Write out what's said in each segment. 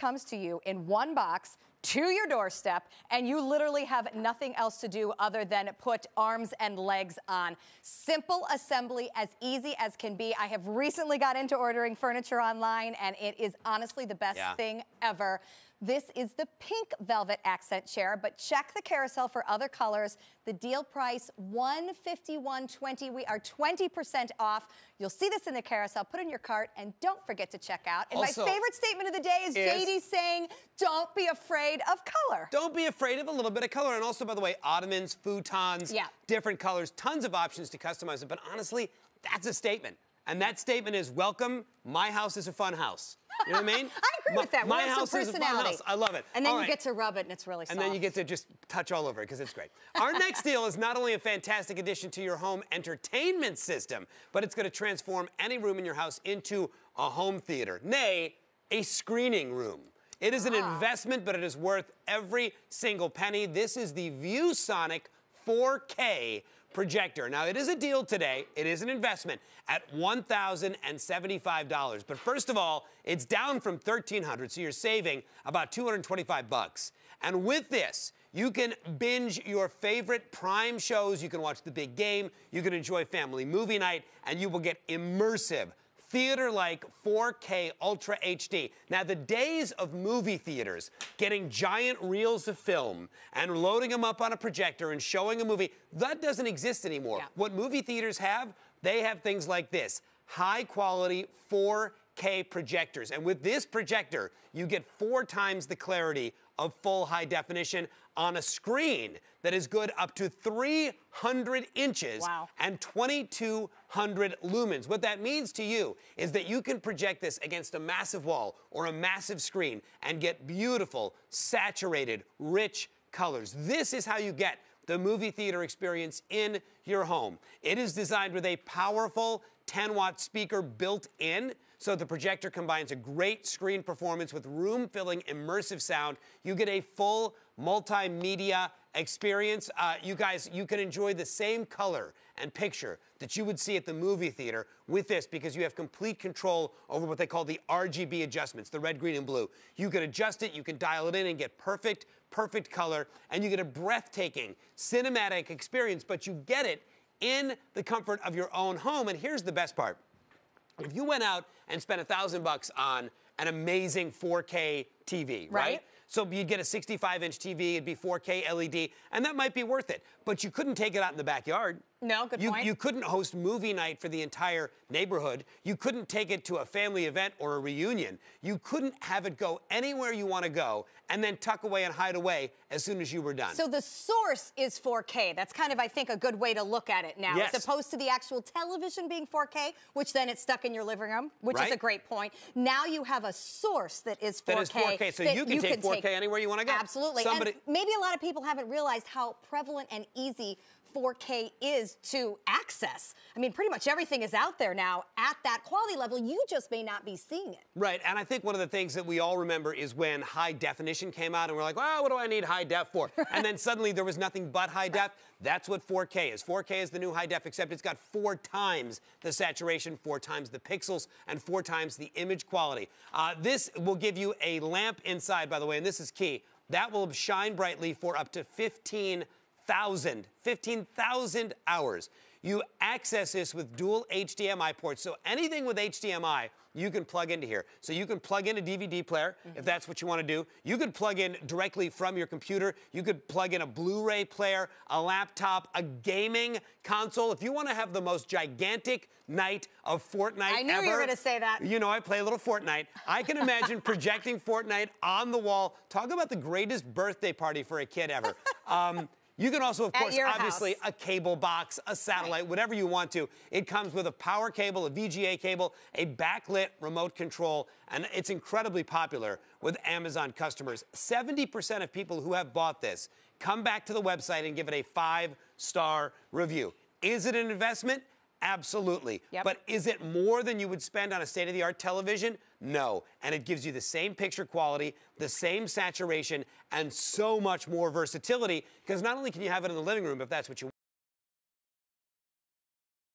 comes to you in one box, to your doorstep, and you literally have nothing else to do other than put arms and legs on. Simple assembly, as easy as can be. I have recently got into ordering furniture online, and it is honestly the best thing ever. This is the pink velvet accent chair, but check the carousel for other colors. The deal price, $151.20. We are 20% off. You'll see this in the carousel. Put it in your cart, and don't forget to check out. And also, my favorite statement of the day is JD saying, don't be afraid of color. Don't be afraid of a little bit of color. And also, by the way, ottomans, futons, different colors, tons of options to customize it. But honestly, that's a statement. And that statement is, welcome, my house is a fun house. You know what I mean? I agree with that. My house is a fun house. I love it. And then you get to rub it, and it's really soft. And then you get to just touch all over it, because it's great. Our next deal is not only a fantastic addition to your home entertainment system, but it's going to transform any room in your house into a home theater, nay, a screening room. It is an investment, but it is worth every single penny. This is the ViewSonic 4K projector. Now, it is a deal today. It is an investment at $1,075. But first of all, it's down from $1,300, so you're saving about $225. And with this, you can binge your favorite Prime shows. You can watch the big game. You can enjoy family movie night, and you will get immersive, theater-like 4K Ultra HD. Now, the days of movie theaters getting giant reels of film and loading them up on a projector and showing a movie, that doesn't exist anymore. What movie theaters have, they have things like this, high-quality 4K projectors. And with this projector, you get 4 times the clarity of full high definition on a screen that is good up to 300 inches and 2,200 lumens. What that means to you is that you can project this against a massive wall or a massive screen and get beautiful, saturated, rich colors. This is how you get the movie theater experience in your home. It is designed with a powerful 10-watt speaker built in, so the projector combines a great screen performance with room-filling immersive sound. You get a full multimedia experience. You guys, you can enjoy the same color and picture that you would see at the movie theater with this, because you have complete control over what they call the RGB adjustments, the red, green, and blue. You can adjust it, you can dial it in and get perfect color, and you get a breathtaking cinematic experience, but you get it in the comfort of your own home. And here's the best part. If you went out and spent $1,000 on an amazing 4K TV, right? So you'd get a 65-inch TV, it'd be 4K LED, and that might be worth it. But you couldn't take it out in the backyard. No, good point. You couldn't host movie night for the entire neighborhood. You couldn't take it to a family event or a reunion. You couldn't have it go anywhere you want to go and then tuck away and hide away as soon as you were done. So the source is 4K. That's kind of, I think, a good way to look at it now, as opposed to the actual television being 4K, which then it's stuck in your living room, which is a great point. Now you have a source that is 4K. That is 4K, so you can take 4K anywhere you want to go. Absolutely. And maybe a lot of people haven't realized how prevalent and easy 4K is to access. I mean, pretty much everything is out there now at that quality level. You just may not be seeing it. Right, and I think one of the things that we all remember is when high definition came out and we're like, well, what do I need high def for? And then suddenly there was nothing but high def. That's what 4K is. 4K is the new high def, except it's got 4 times the saturation, 4 times the pixels, and 4 times the image quality. This will give you a lamp inside, by the way, and this is key. That will shine brightly for up to 15,000 hours. You access this with dual HDMI ports, so anything with HDMI you can plug into here. So you can plug in a DVD player if that's what you want to do. You could plug in directly from your computer. You could plug in a Blu-ray player, a laptop, a gaming console. If you want to have the most gigantic night of Fortnite ever. I knew you were going to say that. You know, I play a little Fortnite. I can imagine projecting Fortnite on the wall. Talk about the greatest birthday party for a kid ever. You can also, of course, obviously, a cable box, a satellite, whatever you want to. It comes with a power cable, a VGA cable, a backlit remote control, and it's incredibly popular with Amazon customers. 70% of people who have bought this come back to the website and give it a 5-star review. Is it an investment? Absolutely. But is it more than you would spend on a state-of-the-art television? No. And it gives you the same picture quality, the same saturation, and so much more versatility, because not only can you have it in the living room if that's what you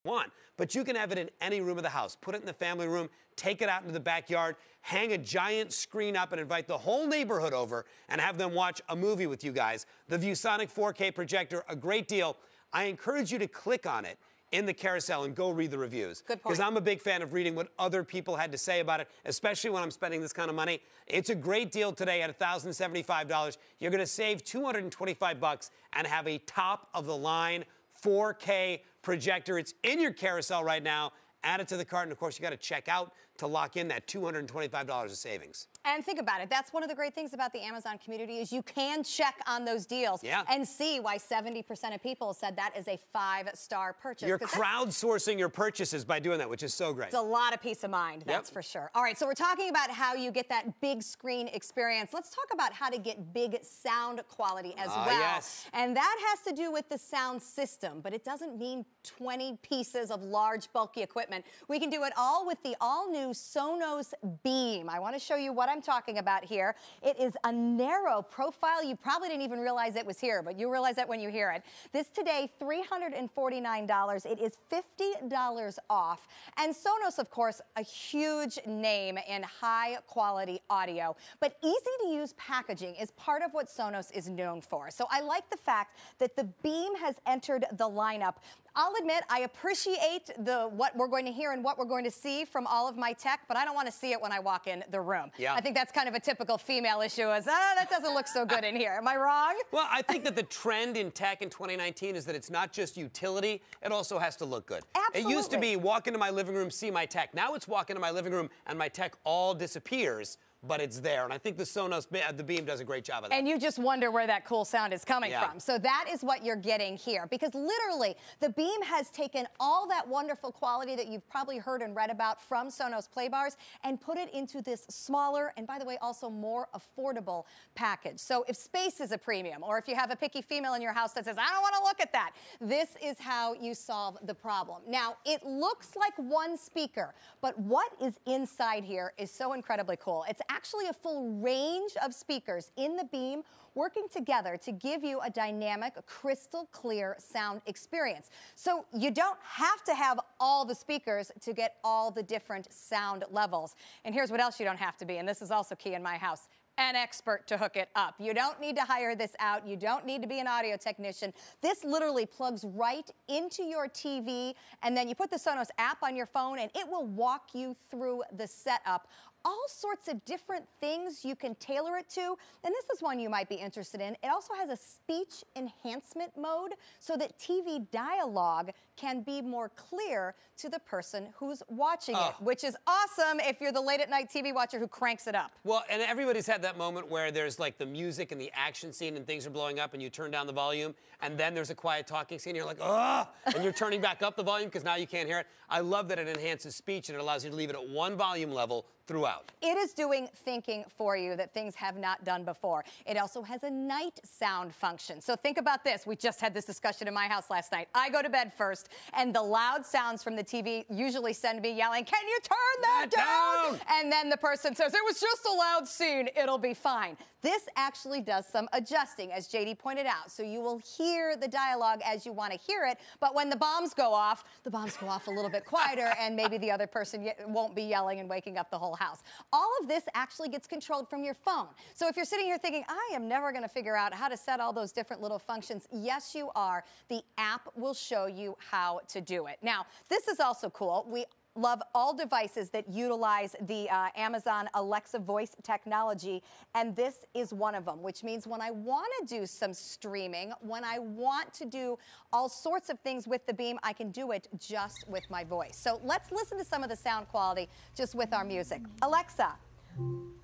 want, but you can have it in any room of the house. Put it in the family room, take it out into the backyard, hang a giant screen up and invite the whole neighborhood over and have them watch a movie with you guys. The ViewSonic 4K projector, a great deal. I encourage you to click on it in the carousel and go read the reviews. Good point. Because I'm a big fan of reading what other people had to say about it, especially when I'm spending this kind of money. It's a great deal today at $1,075. You're going to save $225 and have a top-of-the-line 4K projector. It's in your carousel right now. Add it to the cart, and of course, you got to check out to lock in that $225 of savings. And think about it. That's one of the great things about the Amazon community is you can check on those deals and see why 70% of people said that is a 5-star purchase. You're crowdsourcing your purchases by doing that, which is so great. It's a lot of peace of mind, that's for sure. All right, so we're talking about how you get that big screen experience. Let's talk about how to get big sound quality as well. Yes. And that has to do with the sound system, but it doesn't mean 20 pieces of large, bulky equipment. We can do it all with the all-new Sonos Beam. I want to show you what I'm talking about here. It is a narrow profile. You probably didn't even realize it was here, but you realize that when you hear it. This today, $349. It is $50 off. And Sonos, of course, a huge name in high-quality audio, but easy-to-use packaging is part of what Sonos is known for. So I like the fact that the Beam has entered the lineup. I'll admit, I appreciate what we're going to hear and what we're going to see from all of my tech, but I don't want to see it when I walk in the room. I think that's kind of a typical female issue is, that doesn't look so good in here. Am I wrong? Well, I think that the trend in tech in 2019 is that it's not just utility, it also has to look good. Absolutely. It used to be walk into my living room, see my tech. Now it's walk into my living room and my tech all disappears, but it's there. And I think the Sonos, the Beam does a great job of that. And you just wonder where that cool sound is coming from. So that is what you're getting here. Because literally, the Beam has taken all that wonderful quality that you've probably heard and read about from Sonos Playbars and put it into this smaller and, by the way, also more affordable package. So if space is a premium, or if you have a picky female in your house that says, I don't want to look at that, this is how you solve the problem. Now, it looks like one speaker, but what is inside here is so incredibly cool. It's actually a full range of speakers in the Beam working together to give you a dynamic, crystal clear sound experience. So you don't have to have all the speakers to get all the different sound levels. And here's what else you don't have to be, and this is also key in my house: an expert to hook it up. You don't need to hire this out. You don't need to be an audio technician. This literally plugs right into your TV, and then you put the Sonos app on your phone, and it will walk you through the setup. All sorts of different things you can tailor it to, and this is one you might be interested in. It also has a speech enhancement mode so that TV dialogue can be more clear to the person who's watching it, which is awesome if you're the late-at-night TV watcher who cranks it up. Well, and everybody's had that moment where there's like the music and the action scene and things are blowing up and you turn down the volume, and then there's a quiet talking scene, you're like, ugh, and you're turning back up the volume because now you can't hear it. I love that it enhances speech and it allows you to leave it at one volume level throughout. It is doing thinking for you that things have not done before. It also has a night sound function. So think about this. We just had this discussion in my house last night. I go to bed first, and the loud sounds from the TV usually send me yelling, can you turn that down? And then the person says, it was just a loud scene. It'll be fine. This actually does some adjusting, as JD pointed out. So you will hear the dialogue as you want to hear it, but when the bombs go off a little bit quieter, and maybe the other person won't be yelling and waking up the whole house. All of this actually gets controlled from your phone. So if you're sitting here thinking, I am never going to figure out how to set all those different little functions, yes, you are. The app will show you how to do it. Now, this is also cool. We love all devices that utilize the Amazon Alexa voice technology, and this is one of them, which means when I want to do some streaming, when I want to do all sorts of things with the Beam, I can do it just with my voice. So let's listen to some of the sound quality just with our music. Alexa,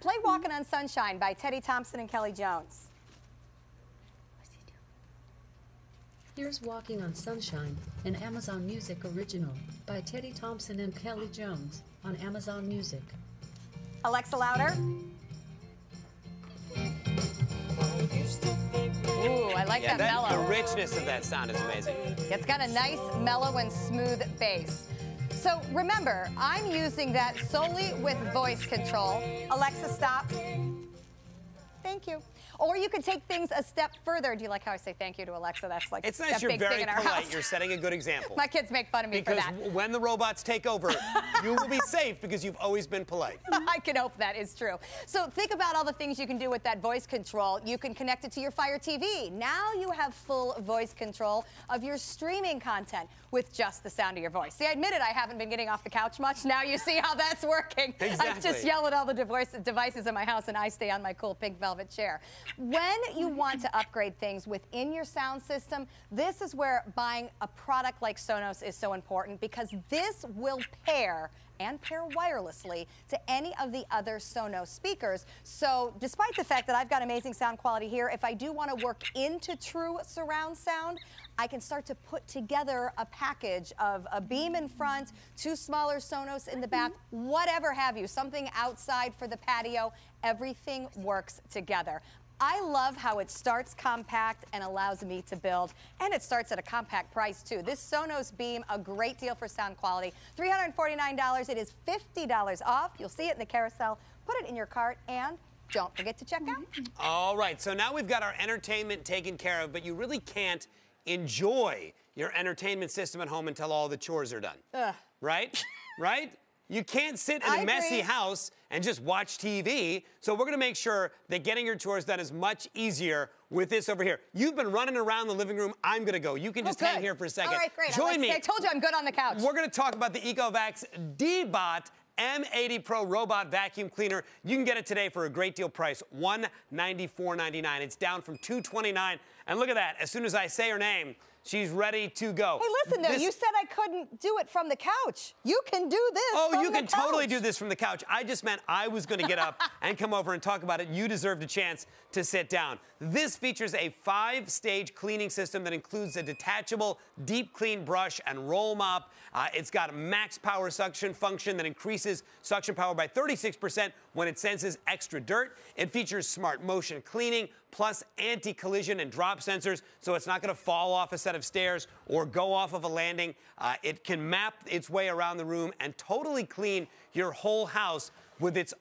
play Walking on Sunshine by Teddy Thompson and Kelly Jones. Here's Walking on Sunshine, an Amazon Music original by Teddy Thompson and Kelly Jones on Amazon Music. Alexa, louder. Ooh, I like that mellow. The richness of that sound is amazing. It's got a nice, mellow, and smooth bass. So remember, I'm using that solely with voice control. Alexa, stop. thank you. Or you could take things a step further. Do you like how I say thank you to Alexa? That's like it's a nice. You're big very thing in our polite. house. You're setting a good example. My kids make fun of me for that. Because when the robots take over, you will be safe because you've always been polite. I can hope that is true. So think about all the things you can do with that voice control. You can connect it to your Fire TV. Now you have full voice control of your streaming content with just the sound of your voice. See, I admit it, I haven't been getting off the couch much. Now you see how that's working. Exactly. I just yell at all the devices in my house and I stay on my cool pink velvet chair. When you want to upgrade things within your sound system, this is where buying a product like Sonos is so important, because this will pair wirelessly to any of the other Sonos speakers. So despite the fact that I've got amazing sound quality here, if I do want to work into true surround sound, I can start to put together a package of a beam in front, 2 smaller Sonos in the back, whatever have you, something outside for the patio. Everything works together. I love how it starts compact and allows me to build, and it starts at a compact price too. This Sonos Beam, a great deal for sound quality. $349, it is $50 off. You'll see it in the carousel. Put it in your cart and don't forget to check out. All right, so now we've got our entertainment taken care of, but you really can't enjoy your entertainment system at home until all the chores are done. Right? Right? You can't sit in a messy house and just watch TV. So we're going to make sure that getting your chores done is much easier with this over here. You've been running around the living room. I'm going to go. You can just hang here for a second. All right, great. Join me. I told you I'm good on the couch. We're going to talk about the EcoVacs D-Bot M80 Pro Robot Vacuum Cleaner. You can get it today for a great deal price, $194.99. It's down from $229. And look at that. As soon as I say her name, she's ready to go. Hey, listen, though, you said I couldn't do it from the couch. You can do this from the couch. Oh, you can totally do this from the couch. I just meant I was going to get up and come over and talk about it. You deserved a chance to sit down. This features a 5-stage cleaning system that includes a detachable deep clean brush and roll mop. It's got a max power suction function that increases suction power by 36% when it senses extra dirt. It features smart motion cleaning plus anti-collision and drop sensors, so it's not going to fall off a set of stairs or go off of a landing. It can map its way around the room and totally clean your whole house with its